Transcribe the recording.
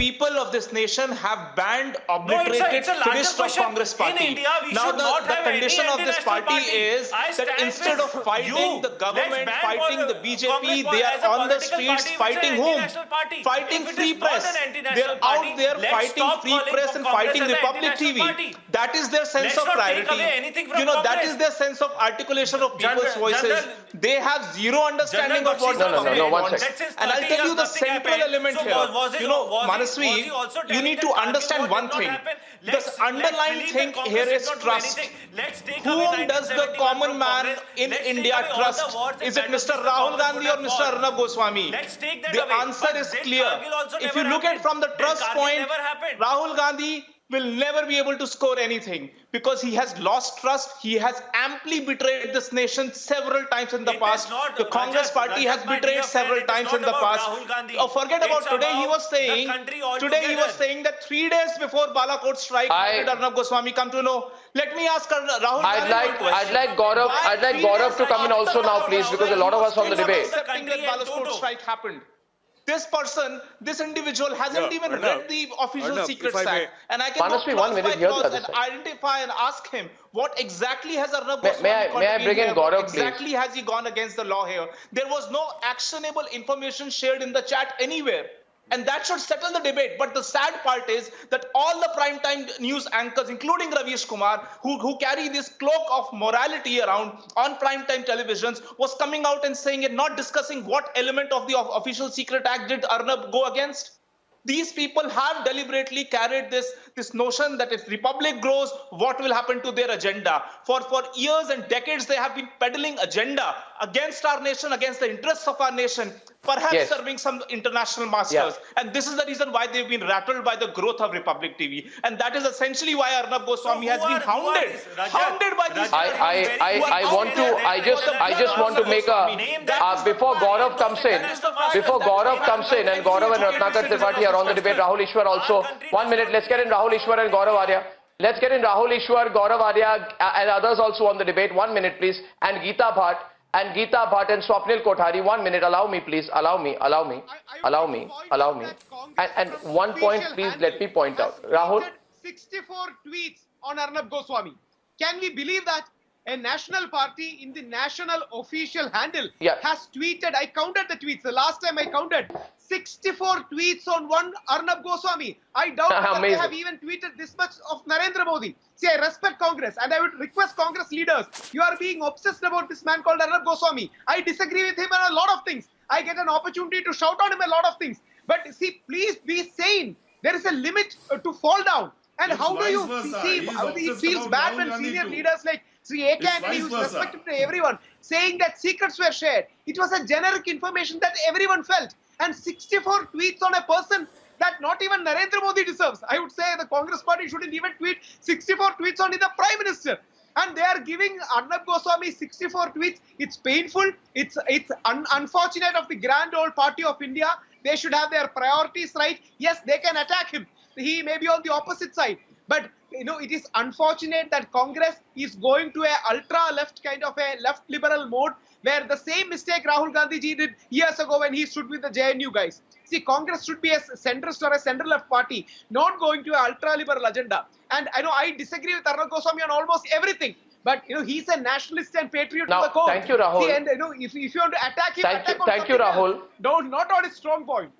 people of this nation have banned, No, obliterated, it's a larger finished off question. Congress In party. India, we Now should not the have any condition of this anti-national party party. is I that stand instead of with fighting you. the government, Let's ban fighting the Congress BJP, they as are a on the political streets party, fighting which is an whom? anti-national party. Fighting If it free is not press. an anti-national They're party, out there let's fighting stop free calling press and Congress fighting as an Republic anti-national TV. party. That is their sense Let's of not take priority. away anything from That Congress. is their sense of articulation of people's voices. They have zero understanding of what the General public Bakshi wants. said, since And I'll 30 tell you years the nothing central happened. element So here. was Manasvi, he also you telling need that to Kargil understand war one did not thing. happen? The Let's underlying believe thing that Congress here did is not do trust. anything. Let's take away Whom does the 1971 common from man Congress. in Let's take India away all the trust? wars and Is it battles Mr. which the Rahul Congress Gandhi put or up Mr. for. Arnab Goswami? Let's take that The away. answer But is did clear. Kargil also If never you look at happened? from the Did trust Kargil point, never happened? Rahul Gandhi will never be able to score anything because he has lost trust. He has amply betrayed this nation several times in the past. The Congress party has betrayed several times in the past. Forget about today. He was saying that 3 days before Balakot strike, how did Arnab Goswami come to know? Let me ask Rahul Gandhi. I'd like Gaurav to come in also now, please, because a lot of us on the debate. Accepting that Balakot strike happened. This person, this individual hasn't even read the official Secrets Act. And I can go clause by clause and identify and ask him what exactly has Arnab Goswami may I bring in Gaurav, please? Exactly has he gone against the law here? There was no actionable information shared in the chat anywhere. And that should settle the debate. But the sad part is that all the primetime news anchors, including Ravish Kumar, who carry this cloak of morality around on primetime televisions, was coming out and saying it, not discussing what element of the official Secret Act did Arnab go against. These people have deliberately carried this notion that if Republic grows, what will happen to their agenda? For years and decades, they have been peddling agenda against our nation, against the interests of our nation, perhaps serving some international masters. And this is the reason why they've been rattled by the growth of Republic TV. And that is essentially why Arnab Goswami has been hounded by these I just want to make a before Gaurav comes in and Gaurav and Ratnakar Tripathi are on the debate. Rahul Ishwar also. 1 minute. Let's get in Rahul Ishwar and Gaurav Arya. Let's get in Rahul Ishwar, Gaurav Arya and others also on the debate. 1 minute, please. And Geeta Bhatt and Swapnil Kothari. 1 minute. Allow me, please. Allow me. And 1 point, please, let me point out. Rahul. 64 tweets on Arnab Goswami. Can we believe that? A national party in the national official handle has tweeted, I counted the tweets, the last time I counted, 64 tweets on one Arnab Goswami. I doubt that they have even tweeted this much of Narendra Modi. See, I respect Congress and I would request Congress leaders, you are being obsessed about this man called Arnab Goswami. I disagree with him on a lot of things. I get an opportunity to shout on him a lot of things. But see, please be sane. There is a limit to fall down. And how do you see how he feels bad when senior leaders like Sri A.K. Antony, who is respected to everyone, saying that secrets were shared? It was a generic information that everyone felt. And 64 tweets on a person that not even Narendra Modi deserves. I would say the Congress party shouldn't even tweet 64 tweets on the Prime Minister. And they are giving Arnab Goswami 64 tweets. It's painful. It's unfortunate of the grand old party of India. They should have their priorities right. Yes, they can attack him. He may be on the opposite side. But, it is unfortunate that Congress is going to a ultra-left kind of a left liberal mode where the same mistake Rahul Gandhi ji did years ago when he stood with the JNU guys. See, Congress should be a centrist or a center-left party, not going to an ultra-liberal agenda. And I disagree with Arnab Goswami on almost everything. But, he's a nationalist and patriot to the core. Thank you, Rahul. See, and, if you want to attack him, thank you, Rahul. Not on his strong point.